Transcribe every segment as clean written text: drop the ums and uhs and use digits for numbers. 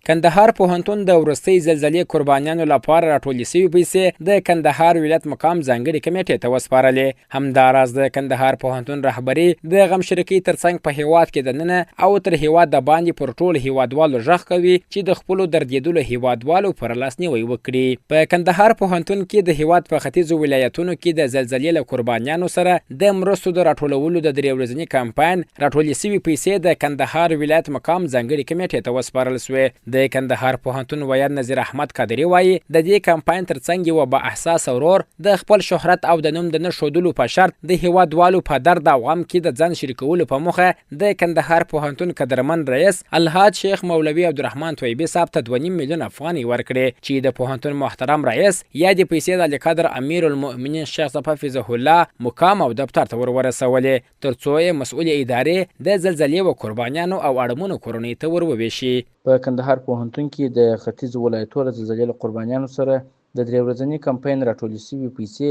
کندهار پوهنتون د وروستۍ زلزلې قربانیانو لپاره راټولې شوې پیسې د کندهار ولایت مقام ځانګړې کمیټې ته وسپارلې. همداراز د کندهار پوهنتون رهبري د غمشرکۍ ترڅنګ په هیواد کې دننه او تر هیواد د باندې پر ټولو هیوادوالو غږ کوي چې د خپلو دردېدلو هیوادوالو پر لاسنیوی وکړي. په کندهار پوهنتون کې د هیواد په ختیځو ولایتونو کې د زلزلې له قربانیانو سره د مرستو د راټولولو د 3 ورځني کمپاین راټولې شوې پیسې د کندهار ولایت مقام ځانګړې کمیټې ته وسپارل شوې. د کندهار پوهنتون ویان نظیر احمد قادری وایي د دې کمپاین ترڅنګ یو با احساس ورور د خپل شهرت او د نوم د نشودلو په شرط د هیوادوالو په درد او غم کې د ځان شریکولو په موخه د کندهار پوهنتون قدرمن رئیس الحاج شیخ مولوي عبدالرحمن طیبی صاحب ته 2.5 میلیون افغانۍ ورکړي چې د پوهنتون محترم رئیس یا د پیسې د لیقدر امیر المؤمنین شیخ صفا حفظه الله مقام او دفتر ته ورسولې ترڅو یې مسؤل ادارې د زلزلې و قربانیانو او اړمنو کورنۍ ته وروویشي. په کندهار پوهنتون کې د ختیځو ولایتونو د زلزلې له قربانیانو سره د 3 ورځني کمپاین راټولې شوې پیسې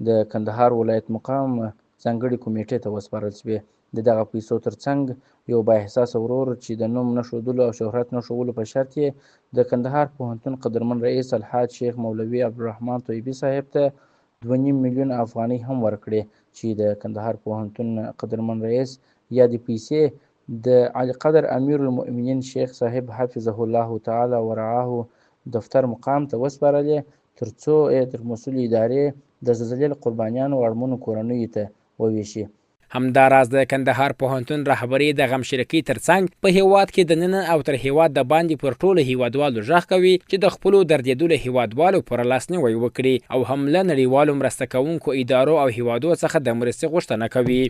د کندهار ولایت مقام ځانګړې کمیټې ته وسپارل شوې. د دغه پیسو ترڅنګ یو با احساسه ورور چې د نوم نښودلو او شهرت نښولو په شرط یې د کندهار پوهنتون قدرمن رئیس الحاج شیخ مولوي عبدالرحمن طیبی صاحب ته 2.5 میلیون افغانۍ هم ورکړي چې د کندهار پوهنتون قدرمن رئیس یا د پیسې د علی قدر امیر المؤمنین شیخ صاحب حفظه الله تعالی ورعاه دفتر مقام ته وسپارلې ترڅو تر مسؤل ادارې د زلزلې قربانیانو اړمنو کورنیو ته وویشي. همداراز د کندهار پوهنتون رهبري د غمشرکۍ ترڅنګ په هیواد کې دننه او تر هیواد د باندې پر ټولو هیوادوالو غږ کوي چې د خپلو دردېدلو هیوادوالو پر لاسنیوی وکړي او هم له نړیوالو مرسته کوونکو ادارو او هیوادو څخه د مرستې غوښتنه کوي.